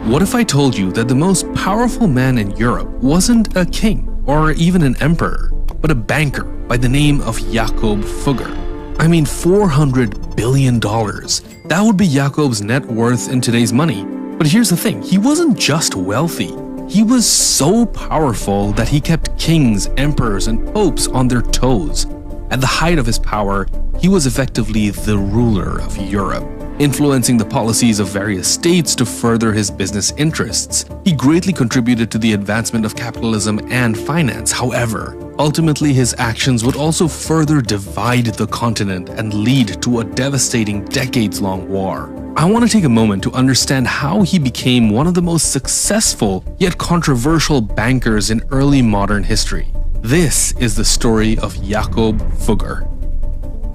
What if I told you that the most powerful man in Europe wasn't a king or even an emperor, but a banker by the name of Jakob Fugger? I mean, $400 billion. That would be Jakob's net worth in today's money. But here's the thing, he wasn't just wealthy. He was so powerful that he kept kings, emperors, and popes on their toes. At the height of his power, he was effectively the ruler of Europe, influencing the policies of various states to further his business interests. He greatly contributed to the advancement of capitalism and finance. However, ultimately his actions would also further divide the continent and lead to a devastating decades-long war. I want to take a moment to understand how he became one of the most successful yet controversial bankers in early modern history. This is the story of Jakob Fugger.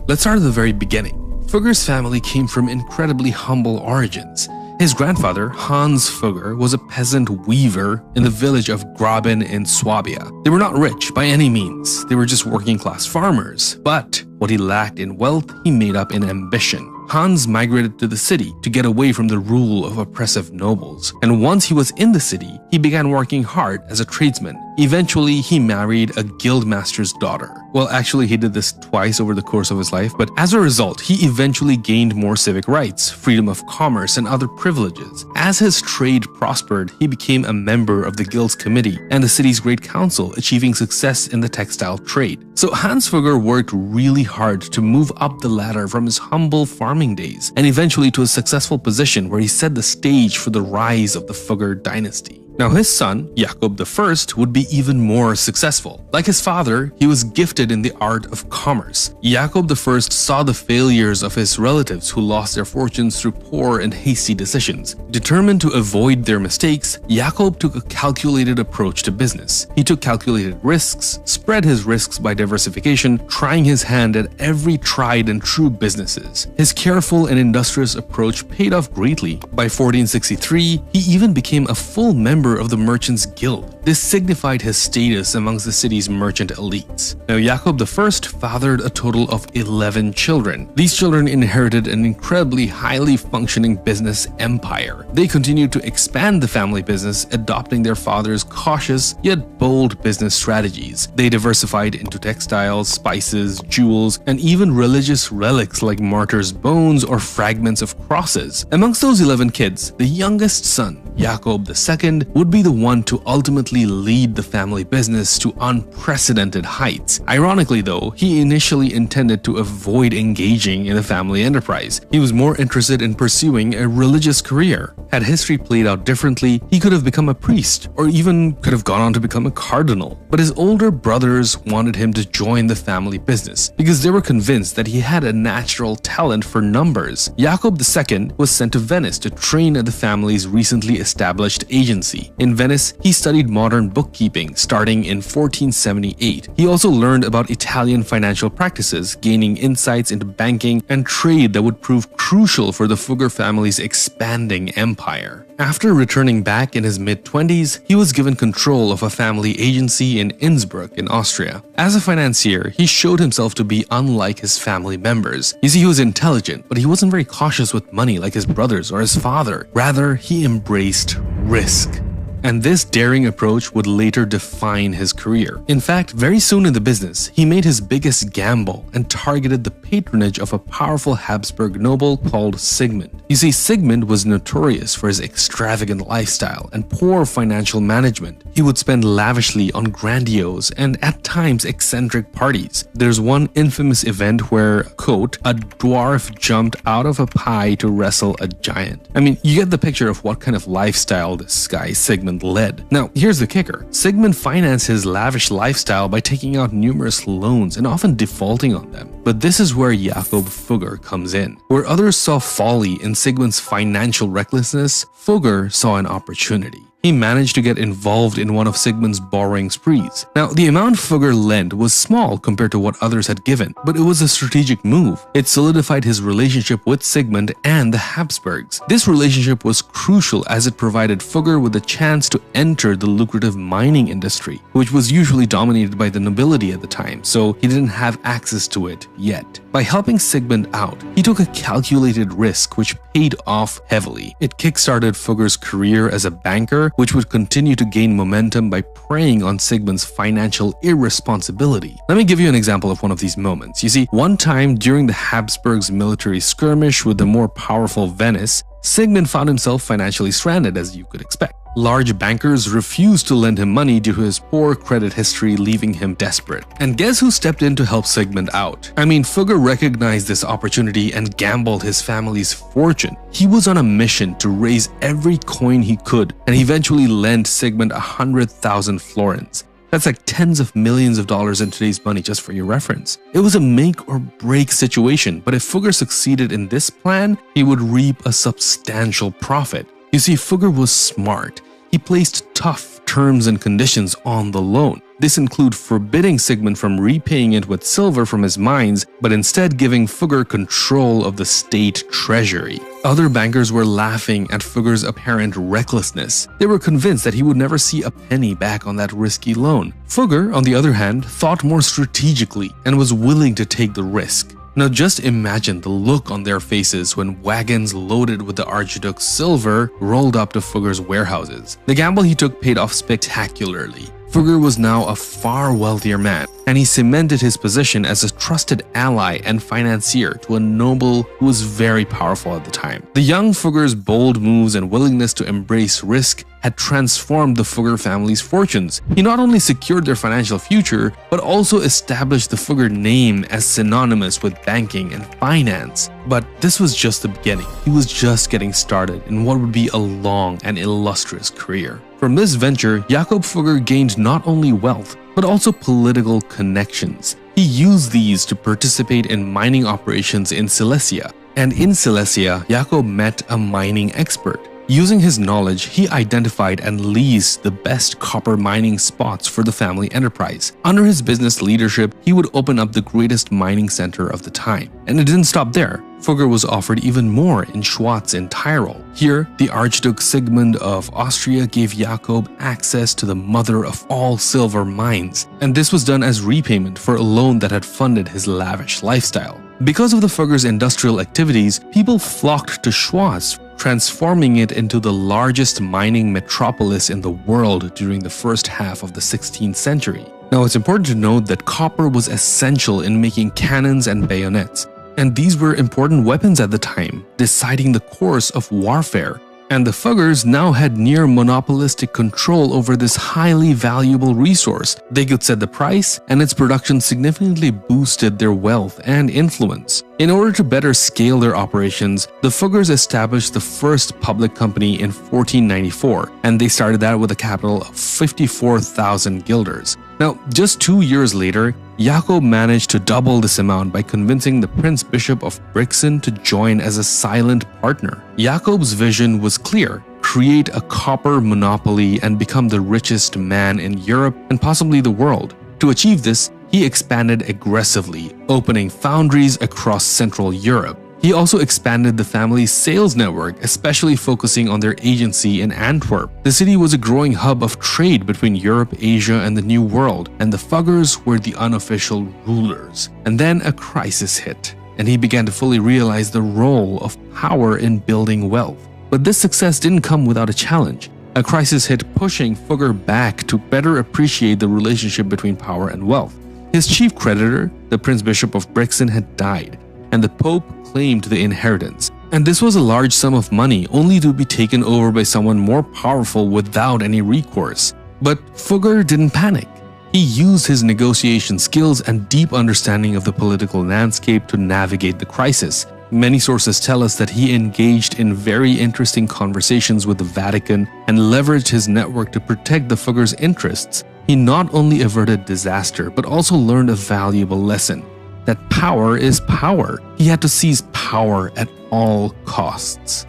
Let's start at the very beginning. Fugger's family came from incredibly humble origins. His grandfather, Hans Fugger, was a peasant weaver in the village of Graben in Swabia. They were not rich by any means, they were just working-class farmers. But what he lacked in wealth, he made up in ambition. Hans migrated to the city to get away from the rule of oppressive nobles. And once he was in the city, he began working hard as a tradesman. Eventually, he married a guildmaster's daughter. Well, actually, he did this twice over the course of his life, but as a result, he eventually gained more civic rights, freedom of commerce, and other privileges. As his trade prospered, he became a member of the guild's committee and the city's great council, achieving success in the textile trade. So Hans Fugger worked really hard to move up the ladder from his humble farming days and eventually to a successful position where he set the stage for the rise of the Fugger dynasty. Now his son, Jakob I, would be even more successful. Like his father, he was gifted in the art of commerce. Jakob I saw the failures of his relatives who lost their fortunes through poor and hasty decisions. Determined to avoid their mistakes, Jakob took a calculated approach to business. He took calculated risks, spread his risks by diversification, trying his hand at every tried and true businesses. His careful and industrious approach paid off greatly. By 1463, he even became a full member of the Merchants Guild. This signified his status amongst the city's merchant elites. Now, Jakob I fathered a total of 11 children. These children inherited an incredibly highly functioning business empire. They continued to expand the family business, adopting their father's cautious yet bold business strategies. They diversified into textiles, spices, jewels, and even religious relics like martyrs' bones or fragments of crosses. Amongst those 11 kids, the youngest son, Jakob II, would be the one to ultimately lead the family business to unprecedented heights. Ironically though, he initially intended to avoid engaging in the family enterprise. He was more interested in pursuing a religious career. Had history played out differently, he could have become a priest or even could have gone on to become a cardinal. But his older brothers wanted him to join the family business because they were convinced that he had a natural talent for numbers. Jakob II was sent to Venice to train at the family's recently established agency. In Venice, he studied modern bookkeeping starting in 1478. He also learned about Italian financial practices, gaining insights into banking and trade that would prove crucial for the Fugger family's expanding empire. After returning back in his mid-20s, he was given control of a family agency in Innsbruck in Austria. As a financier, he showed himself to be unlike his family members. You see, he was intelligent, but he wasn't very cautious with money like his brothers or his father. Rather, he embraced risk. And this daring approach would later define his career. In fact, very soon in the business, he made his biggest gamble and targeted the patronage of a powerful Habsburg noble called Sigmund. You see, Sigmund was notorious for his extravagant lifestyle and poor financial management. He would spend lavishly on grandiose and at times eccentric parties. There's one infamous event where, quote, a dwarf jumped out of a pie to wrestle a giant. I mean, you get the picture of what kind of lifestyle this guy Sigmund led. Now, here's the kicker. Sigmund financed his lavish lifestyle by taking out numerous loans and often defaulting on them. But this is where Jakob Fugger comes in. Where others saw folly in Sigmund's financial recklessness, Fugger saw an opportunity. He managed to get involved in one of Sigmund's borrowing sprees. Now, the amount Fugger lent was small compared to what others had given, but it was a strategic move. It solidified his relationship with Sigmund and the Habsburgs. This relationship was crucial as it provided Fugger with a chance to enter the lucrative mining industry, which was usually dominated by the nobility at the time, so he didn't have access to it yet. By helping Sigmund out, he took a calculated risk which paid off heavily. It kickstarted Fugger's career as a banker, which would continue to gain momentum by preying on Sigmund's financial irresponsibility. Let me give you an example of one of these moments. You see, one time during the Habsburgs' military skirmish with the more powerful Venice, Sigmund found himself financially stranded, as you could expect. Large bankers refused to lend him money due to his poor credit history, leaving him desperate. And guess who stepped in to help Sigmund out? I mean, Fugger recognized this opportunity and gambled his family's fortune. He was on a mission to raise every coin he could, and eventually lent Sigmund 100,000 florins. That's like tens of millions of dollars in today's money, just for your reference. It was a make or break situation, but if Fugger succeeded in this plan, he would reap a substantial profit. You see, Fugger was smart. He placed tough terms and conditions on the loan. This included forbidding Sigmund from repaying it with silver from his mines, but instead giving Fugger control of the state treasury. Other bankers were laughing at Fugger's apparent recklessness. They were convinced that he would never see a penny back on that risky loan. Fugger, on the other hand, thought more strategically and was willing to take the risk. Now just imagine the look on their faces when wagons loaded with the Archduke's silver rolled up to Fugger's warehouses. The gamble he took paid off spectacularly. Fugger was now a far wealthier man, and he cemented his position as a trusted ally and financier to a noble who was very powerful at the time. The young Fugger's bold moves and willingness to embrace risk had transformed the Fugger family's fortunes. He not only secured their financial future, but also established the Fugger name as synonymous with banking and finance. But this was just the beginning. He was just getting started in what would be a long and illustrious career. From this venture, Jakob Fugger gained not only wealth, but also political connections. He used these to participate in mining operations in Silesia. And in Silesia, Jakob met a mining expert. Using his knowledge, he identified and leased the best copper mining spots for the family enterprise. Under his business leadership, he would open up the greatest mining center of the time. And it didn't stop there. Fugger was offered even more in Schwarz in Tyrol. Here, the Archduke Sigmund of Austria gave Jakob access to the mother of all silver mines, and this was done as repayment for a loan that had funded his lavish lifestyle. Because of the Fugger's industrial activities, people flocked to Schwarz, transforming it into the largest mining metropolis in the world during the first half of the 16th century. Now, it's important to note that copper was essential in making cannons and bayonets, and these were important weapons at the time, deciding the course of warfare. And the Fuggers now had near monopolistic control over this highly valuable resource. They could set the price, and its production significantly boosted their wealth and influence. In order to better scale their operations, the Fuggers established the first public company in 1494, and they started that with a capital of 54,000 guilders. Now, just 2 years later, Jakob managed to double this amount by convincing the Prince Bishop of Brixen to join as a silent partner. Jakob's vision was clear: create a copper monopoly and become the richest man in Europe and possibly the world. To achieve this, he expanded aggressively, opening foundries across Central Europe. He also expanded the family's sales network, especially focusing on their agency in Antwerp. The city was a growing hub of trade between Europe, Asia, and the New World, and the Fuggers were the unofficial rulers. And then a crisis hit, and he began to fully realize the role of power in building wealth. But this success didn't come without a challenge. A crisis hit, pushing Fugger back to better appreciate the relationship between power and wealth. His chief creditor, the Prince Bishop of Brixen, had died, and the Pope claimed the inheritance. And this was a large sum of money, only to be taken over by someone more powerful without any recourse. But Fugger didn't panic. He used his negotiation skills and deep understanding of the political landscape to navigate the crisis. Many sources tell us that he engaged in very interesting conversations with the Vatican and leveraged his network to protect the Fuggers' interests. He not only averted disaster, but also learned a valuable lesson: that power is power. He had to seize power at all costs.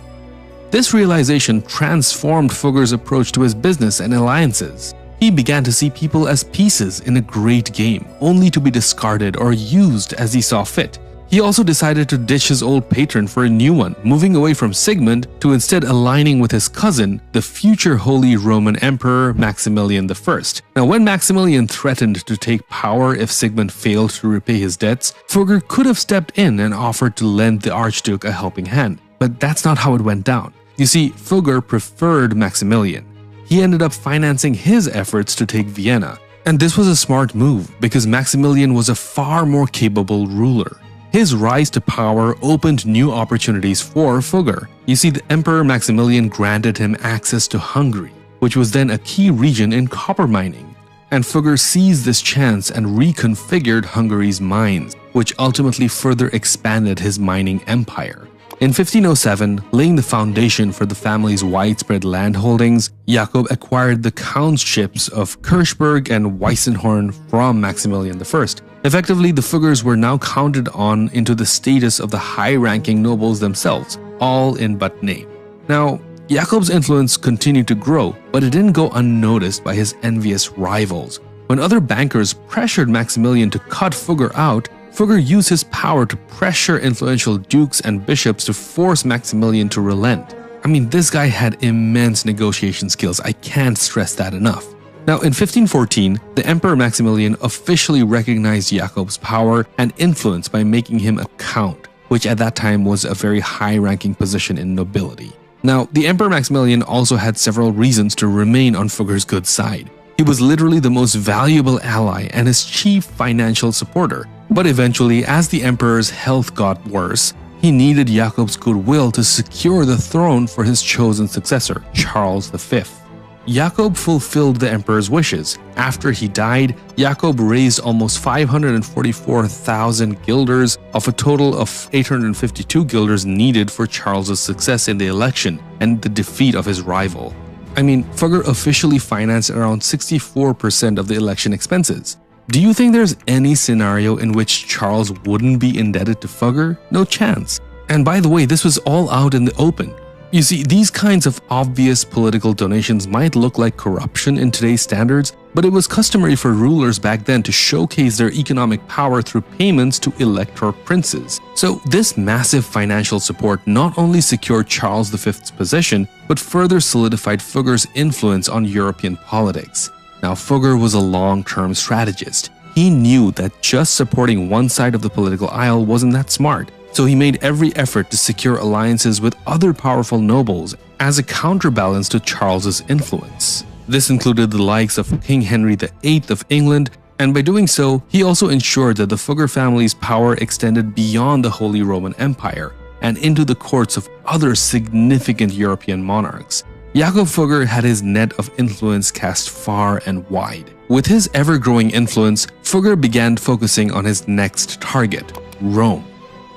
This realization transformed Fugger's approach to his business and alliances. He began to see people as pieces in a great game, only to be discarded or used as he saw fit. He also decided to ditch his old patron for a new one, moving away from Sigmund to instead aligning with his cousin, the future Holy Roman Emperor Maximilian I. Now, when Maximilian threatened to take power if Sigmund failed to repay his debts, Fugger could have stepped in and offered to lend the Archduke a helping hand. But that's not how it went down. You see, Fugger preferred Maximilian. He ended up financing his efforts to take Vienna. And this was a smart move because Maximilian was a far more capable ruler. His rise to power opened new opportunities for Fugger. You see, the Emperor Maximilian granted him access to Hungary, which was then a key region in copper mining. And Fugger seized this chance and reconfigured Hungary's mines, which ultimately further expanded his mining empire. In 1507, laying the foundation for the family's widespread land holdings, Jakob acquired the countships of Kirchberg and Weissenhorn from Maximilian I. Effectively, the Fuggers were now counted on into the status of the high-ranking nobles themselves, all in but name. Now, Jakob's influence continued to grow, but it didn't go unnoticed by his envious rivals. When other bankers pressured Maximilian to cut Fugger out, Fugger used his power to pressure influential dukes and bishops to force Maximilian to relent. I mean, this guy had immense negotiation skills, I can't stress that enough. Now, in 1514, the Emperor Maximilian officially recognized Jakob's power and influence by making him a count, which at that time was a very high-ranking position in nobility. Now, the Emperor Maximilian also had several reasons to remain on Fugger's good side. He was literally the most valuable ally and his chief financial supporter. But eventually, as the emperor's health got worse, he needed Jakob's goodwill to secure the throne for his chosen successor, Charles V. Jakob fulfilled the emperor's wishes. After he died, Jakob raised almost 544,000 guilders of a total of 852 guilders needed for Charles's success in the election and the defeat of his rival. I mean, Fugger officially financed around 64% of the election expenses. Do you think there's any scenario in which Charles wouldn't be indebted to Fugger? No chance. And by the way, this was all out in the open. You see, these kinds of obvious political donations might look like corruption in today's standards, but it was customary for rulers back then to showcase their economic power through payments to elector princes. So this massive financial support not only secured Charles V's position, but further solidified Fugger's influence on European politics. Now, Fugger was a long-term strategist. He knew that just supporting one side of the political aisle wasn't that smart, so he made every effort to secure alliances with other powerful nobles as a counterbalance to Charles's influence. This included the likes of King Henry VIII of England, and by doing so, he also ensured that the Fugger family's power extended beyond the Holy Roman Empire and into the courts of other significant European monarchs. Jakob Fugger had his net of influence cast far and wide. With his ever-growing influence, Fugger began focusing on his next target, Rome.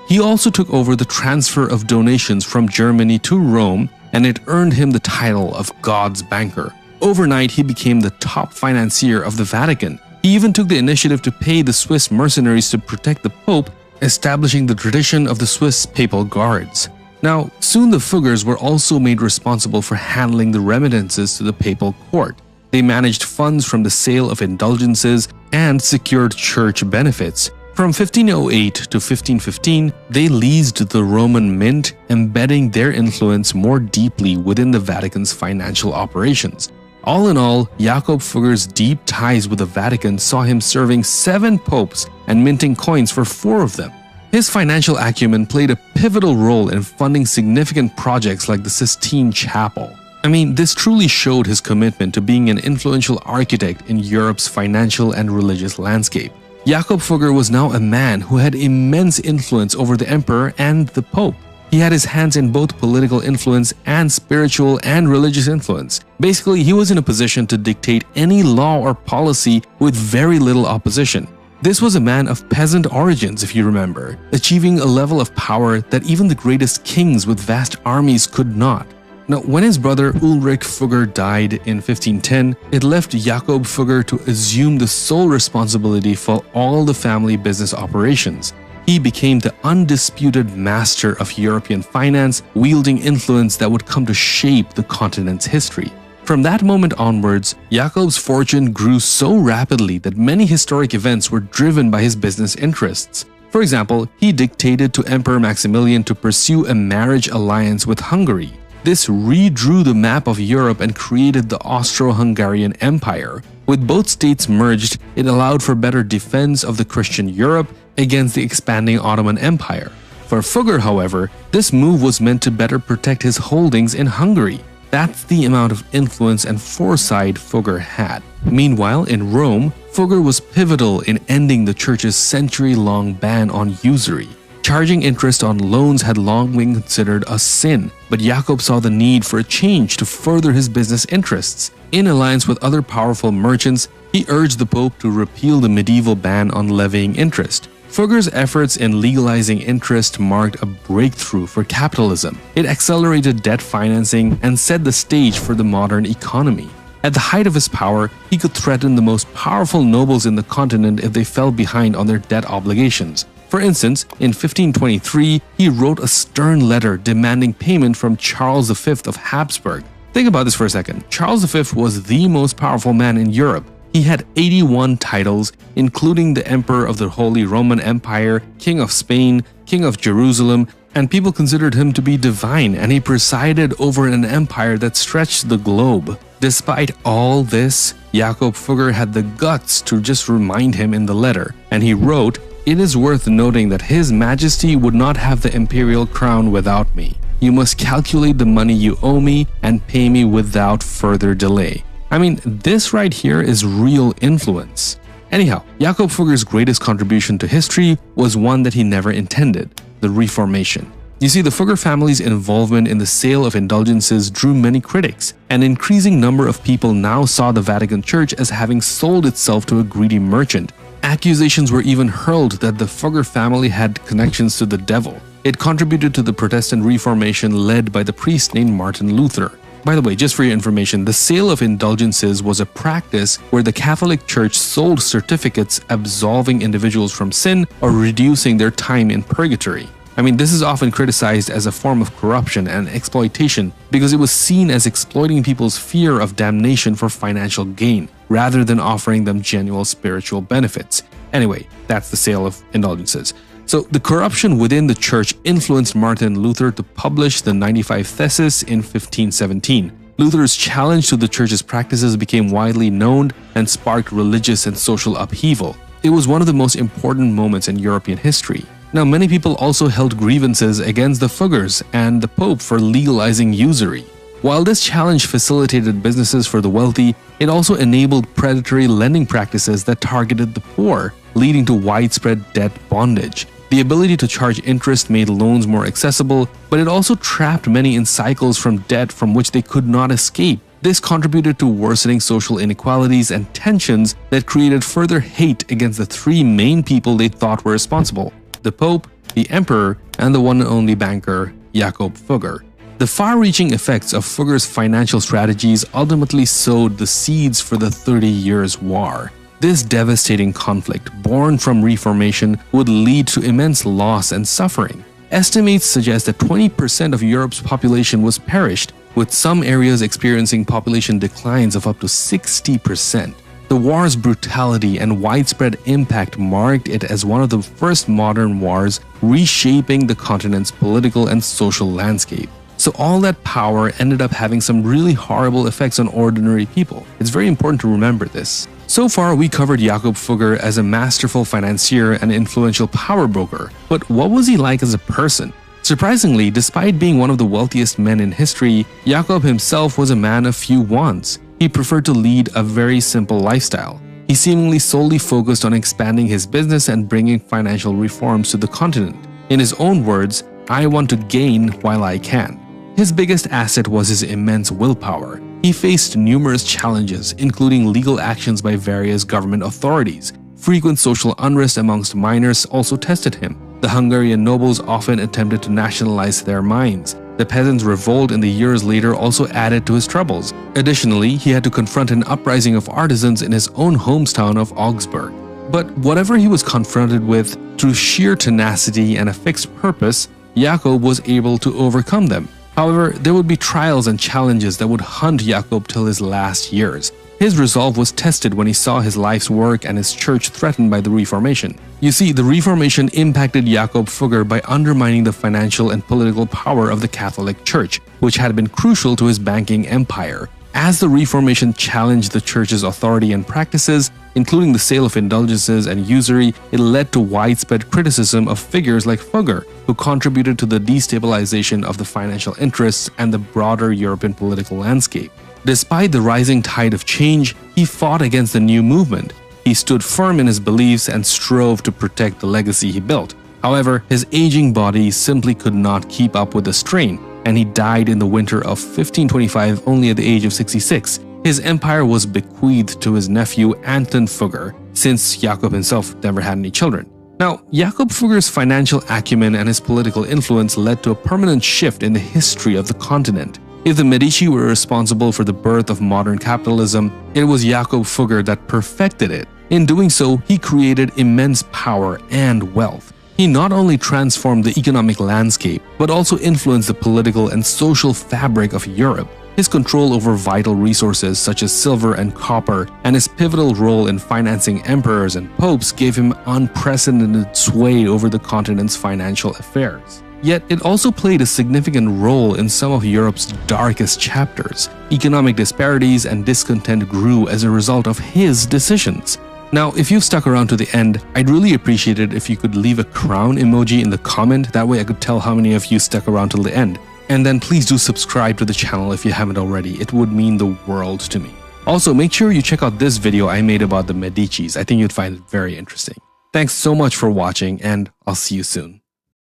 He also took over the transfer of donations from Germany to Rome, and it earned him the title of God's banker. Overnight, he became the top financier of the Vatican. He even took the initiative to pay the Swiss mercenaries to protect the Pope, establishing the tradition of the Swiss Papal Guards. Now, soon the Fuggers were also made responsible for handling the remittances to the papal court. They managed funds from the sale of indulgences and secured church benefits. From 1508 to 1515, they leased the Roman Mint, embedding their influence more deeply within the Vatican's financial operations. All in all, Jakob Fugger's deep ties with the Vatican saw him serving 7 popes and minting coins for 4 of them. His financial acumen played a pivotal role in funding significant projects like the Sistine Chapel. I mean, this truly showed his commitment to being an influential architect in Europe's financial and religious landscape. Jakob Fugger was now a man who had immense influence over the emperor and the pope. He had his hands in both political influence and spiritual and religious influence. Basically, he was in a position to dictate any law or policy with very little opposition. This was a man of peasant origins, if you remember, achieving a level of power that even the greatest kings with vast armies could not. Now, when his brother Ulrich Fugger died in 1510, it left Jakob Fugger to assume the sole responsibility for all the family business operations. He became the undisputed master of European finance, wielding influence that would come to shape the continent's history. From that moment onwards, Jakob's fortune grew so rapidly that many historic events were driven by his business interests. For example, he dictated to Emperor Maximilian to pursue a marriage alliance with Hungary. This redrew the map of Europe and created the Austro-Hungarian Empire. With both states merged, it allowed for better defense of the Christian Europe against the expanding Ottoman Empire. For Fugger, however, this move was meant to better protect his holdings in Hungary. That's the amount of influence and foresight Fugger had. Meanwhile, in Rome, Fugger was pivotal in ending the church's century-long ban on usury. Charging interest on loans had long been considered a sin, but Jakob saw the need for a change to further his business interests. In alliance with other powerful merchants, he urged the Pope to repeal the medieval ban on levying interest. Fugger's efforts in legalizing interest marked a breakthrough for capitalism. It accelerated debt financing and set the stage for the modern economy. At the height of his power, he could threaten the most powerful nobles in the continent if they fell behind on their debt obligations. For instance, in 1523, he wrote a stern letter demanding payment from Charles V of Habsburg. Think about this for a second. Charles V was the most powerful man in Europe. He had 81 titles, including the Emperor of the Holy Roman Empire, King of Spain, King of Jerusalem, and people considered him to be divine, and he presided over an empire that stretched the globe. Despite all this, Jakob Fugger had the guts to just remind him in the letter, and he wrote, "It is worth noting that His Majesty would not have the imperial crown without me. You must calculate the money you owe me and pay me without further delay." I mean, this right here is real influence. Anyhow, Jakob Fugger's greatest contribution to history was one that he never intended: the Reformation. You see, the Fugger family's involvement in the sale of indulgences drew many critics. An increasing number of people now saw the Vatican Church as having sold itself to a greedy merchant. Accusations were even hurled that the Fugger family had connections to the devil. It contributed to the Protestant Reformation led by the priest named Martin Luther. By the way, just for your information, the sale of indulgences was a practice where the Catholic Church sold certificates absolving individuals from sin or reducing their time in purgatory. I mean, this is often criticized as a form of corruption and exploitation because it was seen as exploiting people's fear of damnation for financial gain, rather than offering them genuine spiritual benefits. Anyway, that's the sale of indulgences. So the corruption within the church influenced Martin Luther to publish the 95 Theses in 1517. Luther's challenge to the church's practices became widely known and sparked religious and social upheaval. It was one of the most important moments in European history. Now, many people also held grievances against the Fuggers and the Pope for legalizing usury. While this challenge facilitated businesses for the wealthy, it also enabled predatory lending practices that targeted the poor, leading to widespread debt bondage. The ability to charge interest made loans more accessible, but it also trapped many in cycles from debt from which they could not escape. This contributed to worsening social inequalities and tensions that created further hate against the three main people they thought were responsible: the Pope, the Emperor, and the one and only banker, Jakob Fugger. The far-reaching effects of Fugger's financial strategies ultimately sowed the seeds for the 30 Years' War. This devastating conflict, born from Reformation, would lead to immense loss and suffering. Estimates suggest that 20% of Europe's population was perished, with some areas experiencing population declines of up to 60%. The war's brutality and widespread impact marked it as one of the first modern wars, reshaping the continent's political and social landscape. So all that power ended up having some really horrible effects on ordinary people. It's very important to remember this. So far, we covered Jakob Fugger as a masterful financier and influential power broker, but what was he like as a person? Surprisingly, despite being one of the wealthiest men in history, Jakob himself was a man of few wants. He preferred to lead a very simple lifestyle. He seemingly solely focused on expanding his business and bringing financial reforms to the continent. In his own words, "I want to gain while I can." His biggest asset was his immense willpower. He faced numerous challenges, including legal actions by various government authorities. Frequent social unrest amongst miners also tested him. The Hungarian nobles often attempted to nationalize their mines. The peasants' revolt in the years later also added to his troubles. Additionally, he had to confront an uprising of artisans in his own hometown of Augsburg. But whatever he was confronted with, through sheer tenacity and a fixed purpose, Jakob was able to overcome them. However, there would be trials and challenges that would hunt Jakob till his last years. his resolve was tested when he saw his life's work and his church threatened by the Reformation. You see, the Reformation impacted Jakob Fugger by undermining the financial and political power of the Catholic Church, which had been crucial to his banking empire. As the Reformation challenged the Church's authority and practices, including the sale of indulgences and usury, it led to widespread criticism of figures like Fugger, who contributed to the destabilization of the financial interests and the broader European political landscape. Despite the rising tide of change, he fought against the new movement. He stood firm in his beliefs and strove to protect the legacy he built. However, his aging body simply could not keep up with the strain, and he died in the winter of 1525 only at the age of 66. His empire was bequeathed to his nephew Anton Fugger, since Jakob himself never had any children. Now, Jakob Fugger's financial acumen and his political influence led to a permanent shift in the history of the continent. If the Medici were responsible for the birth of modern capitalism, it was Jakob Fugger that perfected it. In doing so, he created immense power and wealth. He not only transformed the economic landscape, but also influenced the political and social fabric of Europe. His control over vital resources such as silver and copper, and his pivotal role in financing emperors and popes gave him unprecedented sway over the continent's financial affairs. Yet it also played a significant role in some of Europe's darkest chapters. Economic disparities and discontent grew as a result of his decisions. Now, if you've stuck around to the end, I'd really appreciate it if you could leave a crown emoji in the comment. That way I could tell how many of you stuck around till the end. And then please do subscribe to the channel if you haven't already. It would mean the world to me. Also, make sure you check out this video I made about the Medicis. I think you'd find it very interesting. Thanks so much for watching, and I'll see you soon.